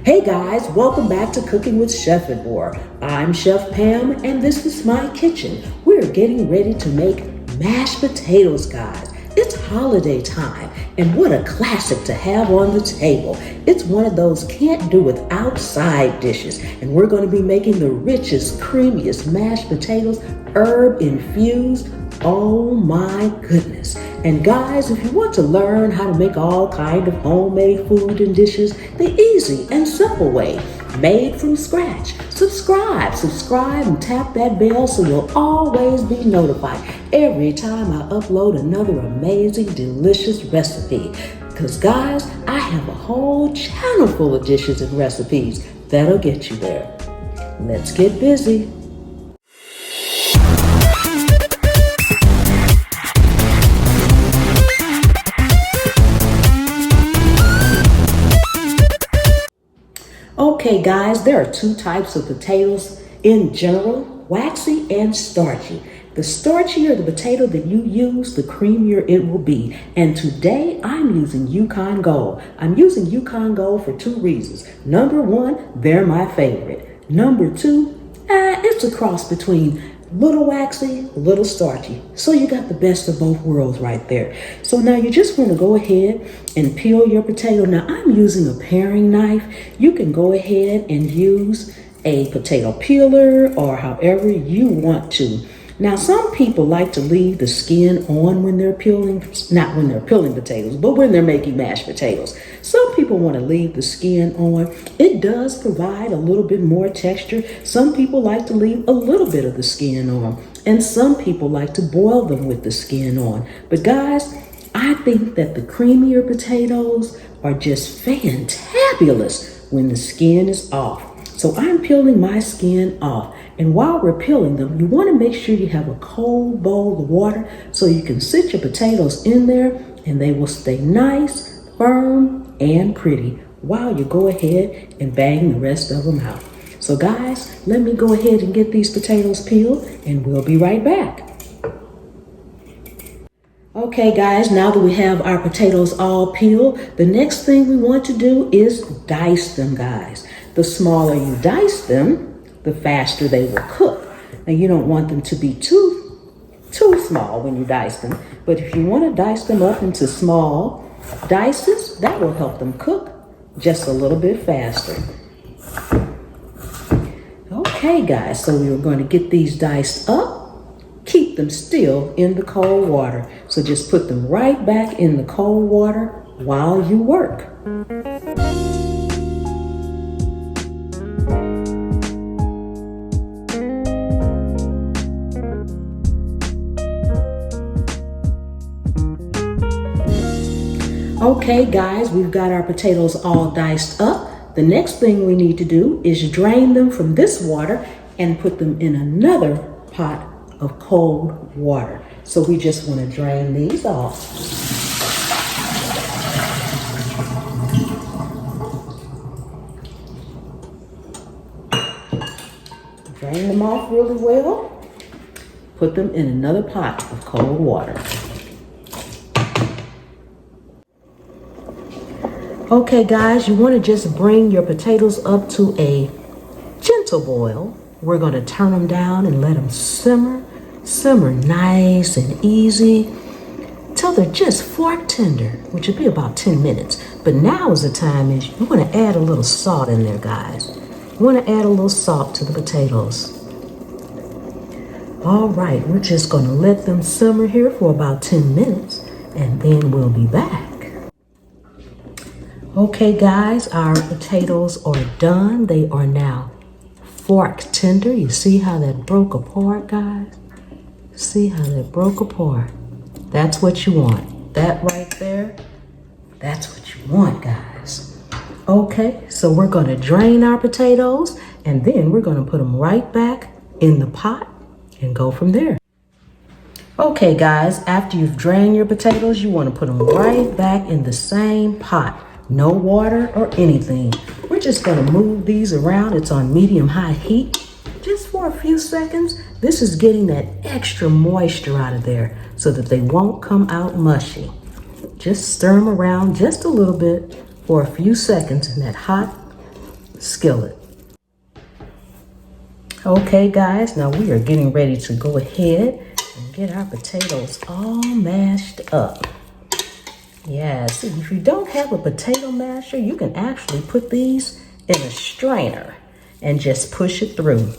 Hey guys, welcome back to Cooking with Chef and More. I'm Chef Pam and this is my kitchen. We're getting ready to make mashed potatoes, guys. It's holiday time and what a classic to have on the table. It's one of those can't do without side dishes, and we're going to be making the richest, creamiest mashed potatoes, herb infused. Oh my goodness. And guys, if you want to learn how to make all kind of homemade food and dishes the easy and simple way, made from scratch, subscribe and tap that bell so you'll always be notified every time I upload another amazing, delicious recipe. Because guys, I have a whole channel full of dishes and recipes that'll get you there. Let's get busy. Okay guys, there are two types of potatoes in general, waxy and starchy. The starchier the potato that you use, the creamier it will be. And today I'm using Yukon Gold. I'm using Yukon Gold for two reasons. Number one, they're my favorite. Number two, it's a cross between little waxy, little starchy. So you got the best of both worlds right there. So now you just want to go ahead and peel your potato. Now I'm using a paring knife. You can go ahead and use a potato peeler or however you want to. Now some people like to leave the skin on when they're peeling, not when they're peeling potatoes, but when they're making mashed potatoes. Some people want to leave the skin on. It does provide a little bit more texture. Some people like to leave a little bit of the skin on, and some people like to boil them with the skin on. But guys, I think that the creamier potatoes are just fantabulous when the skin is off. So I'm peeling my skin off. And while we're peeling them, you want to make sure you have a cold bowl of water so you can sit your potatoes in there and they will stay nice, firm, and pretty while you go ahead and bang the rest of them out. So guys, let me go ahead and get these potatoes peeled and we'll be right back. Okay guys, now that we have our potatoes all peeled, the next thing we want to do is dice them, guys. The smaller you dice them, the faster they will cook. Now you don't want them to be too small when you dice them, but if you want to dice them up into small dices, that will help them cook just a little bit faster. Okay guys, so we are going to get these diced up. Keep them still in the cold water. So just put them right back in the cold water while you work. Okay guys, we've got our potatoes all diced up. The next thing we need to do is drain them from this water and put them in another pot of cold water. So we just want to drain these off. Drain them off really well. Put them in another pot of cold water. Okay guys, you want to just bring your potatoes up to a gentle boil. We're going to turn them down and let them simmer nice and easy till they're just fork tender, which will be about 10 minutes. But now is the time is you want to add a little salt in there, guys. You want to add a little salt to the potatoes. All right, we're just going to let them simmer here for about 10 minutes and then we'll be back. Okay guys, our potatoes are done. They are now fork tender. You see how that broke apart, guys? See how that broke apart? That's what you want. That right there, that's what you want, guys. Okay, so we're gonna drain our potatoes and then we're gonna put them right back in the pot and go from there. Okay guys, after you've drained your potatoes, you wanna put them right back in the same pot. No water or anything. We're just gonna move these around. It's on medium-high heat just for a few seconds. This is getting that extra moisture out of there so that they won't come out mushy. Just stir them around just a little bit for a few seconds in that hot skillet. Okay guys, now we are getting ready to go ahead and get our potatoes all mashed up. Yeah, see, if you don't have a potato masher, you can actually put these in a strainer and just push it through.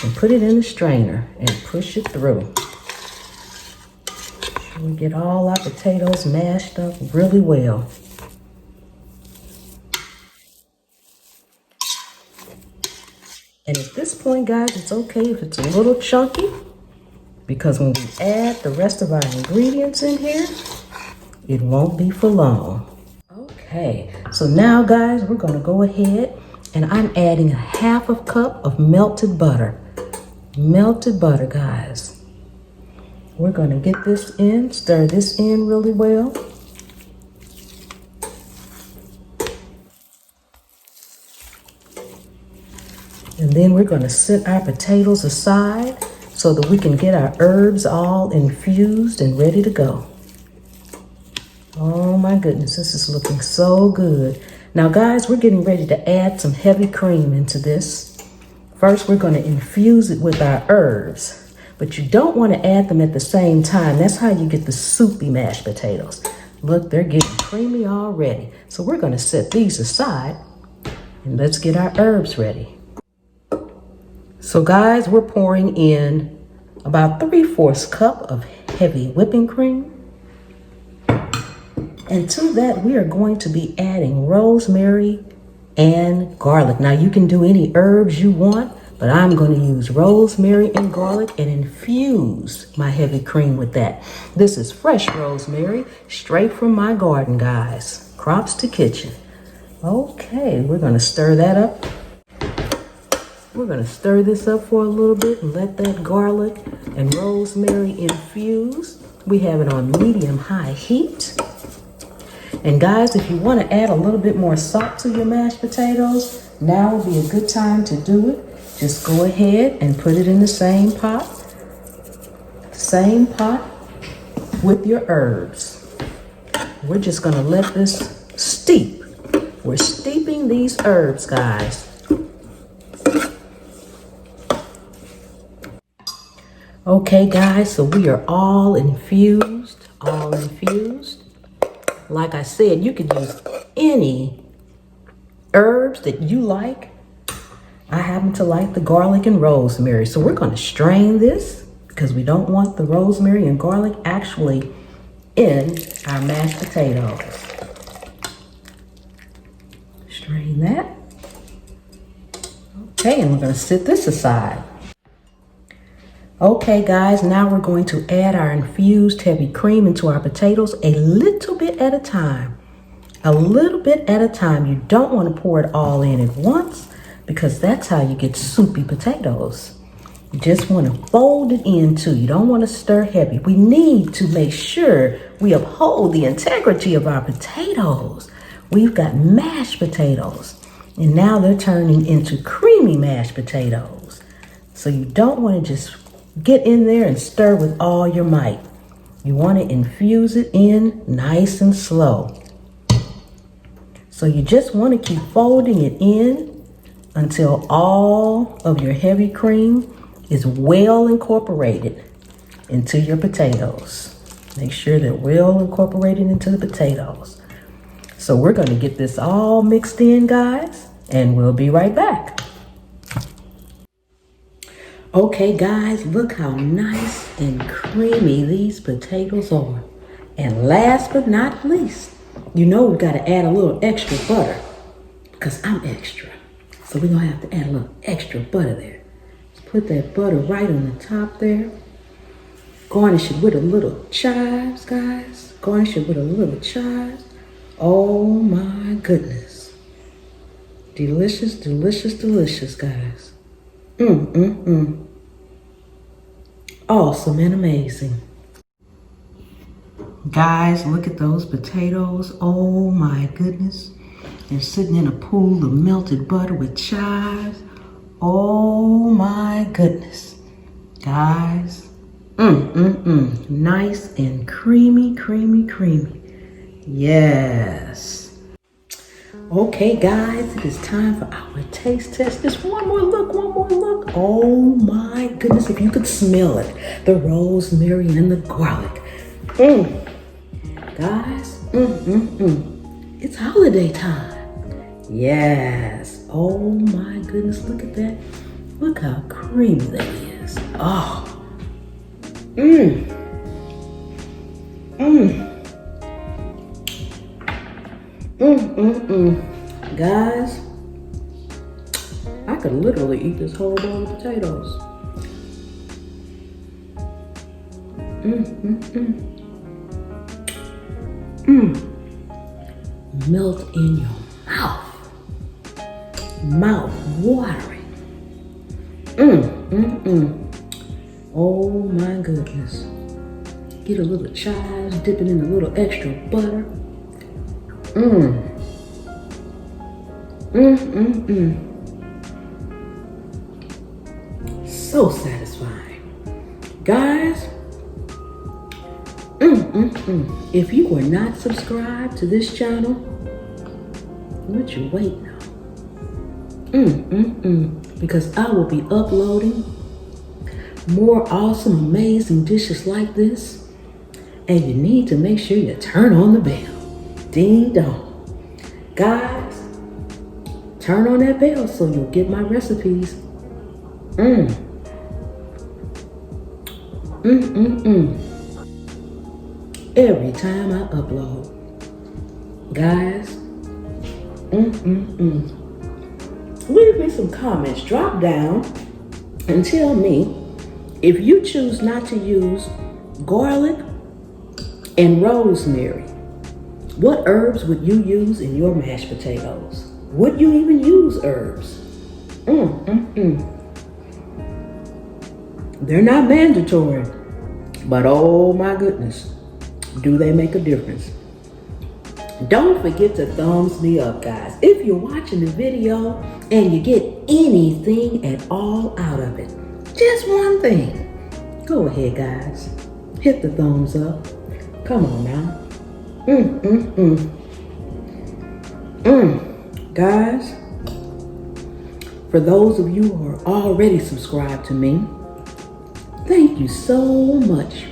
And put it in the strainer and push it through. We get all our potatoes mashed up really well. And at this point, guys, it's okay if it's a little chunky, because when we add the rest of our ingredients in here, it won't be for long. Okay, so now guys, we're gonna go ahead and I'm adding a half a cup of melted butter. Melted butter, guys. We're gonna get this in, stir this in really well. And then we're gonna set our potatoes aside so that we can get our herbs all infused and ready to go. Oh my goodness, this is looking so good. Now guys, we're getting ready to add some heavy cream into this. First, we're gonna infuse it with our herbs, but you don't wanna add them at the same time. That's how you get the soupy mashed potatoes. Look, they're getting creamy already. So we're gonna set these aside and let's get our herbs ready. So guys, we're pouring in about 3/4 cup of heavy whipping cream. And to that, we are going to be adding rosemary and garlic. Now you can do any herbs you want, but I'm going to use rosemary and garlic and infuse my heavy cream with that. This is fresh rosemary, straight from my garden, guys. Crops to kitchen. Okay, we're going to stir that up. We're gonna stir this up for a little bit and let that garlic and rosemary infuse. We have it on medium-high heat. And guys, if you wanna add a little bit more salt to your mashed potatoes, now would be a good time to do it. Just go ahead and put it in the same pot with your herbs. We're just gonna let this steep. We're steeping these herbs, guys. Okay guys, so we are all infused. Like I said, you could use any herbs that you like. I happen to like the garlic and rosemary. So we're gonna strain this because we don't want the rosemary and garlic actually in our mashed potatoes. Strain that. Okay, and we're gonna set this aside. Okay guys, now we're going to add our infused heavy cream into our potatoes a little bit at a time. A little bit at a time. You don't want to pour it all in at once because that's how you get soupy potatoes. You just want to fold it in too. You don't want to stir heavy. We need to make sure we uphold the integrity of our potatoes. We've got mashed potatoes and now they're turning into creamy mashed potatoes. So you don't want to just get in there and stir with all your might. You want to infuse it in nice and slow. So you just want to keep folding it in until all of your heavy cream is well incorporated into your potatoes. Make sure they're well incorporated into the potatoes. So we're going to get this all mixed in, guys, and we'll be right back. Okay guys, look how nice and creamy these potatoes are. And last but not least, you know we've got to add a little extra butter because I'm extra. So we're going to have to add a little extra butter there. Let's put that butter right on the top there. Garnish it with a little chives, guys. Garnish it with a little chives. Oh my goodness. Delicious, delicious, delicious, guys. Awesome and amazing. Guys, look at those potatoes. Oh my goodness. They're sitting in a pool of melted butter with chives. Oh my goodness. Guys, nice and creamy, creamy, creamy. Yes. Okay, guys, it is time for our taste test. Just one more look, one more look. Oh my goodness, if you could smell it. The rosemary and the garlic. Guys, it's holiday time. Yes. Oh my goodness, look at that. Look how creamy that is. Oh. Guys, I could literally eat this whole bowl of potatoes. Melt in your mouth. Mouth watering. Oh my goodness. Get a little chives, dip it in a little extra butter. So satisfying. Guys, if you are not subscribed to this channel, what you waiting on? Because I will be uploading more awesome, amazing dishes like this, and you need to make sure you turn on the bell. Ding dong. Guys, turn on that bell so you'll get my recipes. Every time I upload. Guys, leave me some comments. Drop down and tell me if you choose not to use garlic and rosemary. What herbs would you use in your mashed potatoes? Would you even use herbs? They're not mandatory, but oh my goodness, do they make a difference? Don't forget to thumbs me up, guys. If you're watching the video and you get anything at all out of it, just one thing, go ahead, guys. Hit the thumbs up. Come on now. Guys, for those of you who are already subscribed to me, thank you so much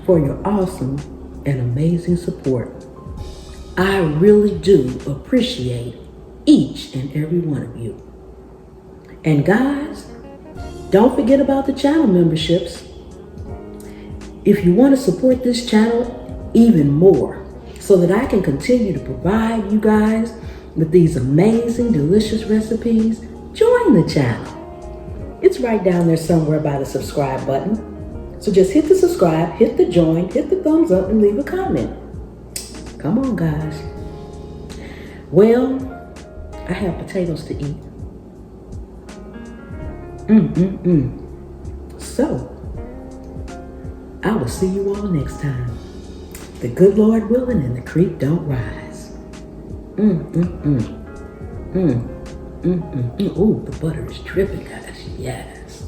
for your awesome and amazing support. I really do appreciate each and every one of you. And guys, don't forget about the channel memberships. If you want to support this channel even more so that I can continue to provide you guys with these amazing, delicious recipes, join the channel. It's right down there somewhere by the subscribe button. So just hit the subscribe, hit the join, hit the thumbs up, and leave a comment. Come on, guys. Well, I have potatoes to eat. So, I will see you all next time. The good Lord willing and the creek don't rise. Ooh, the butter is dripping, guys. Yes.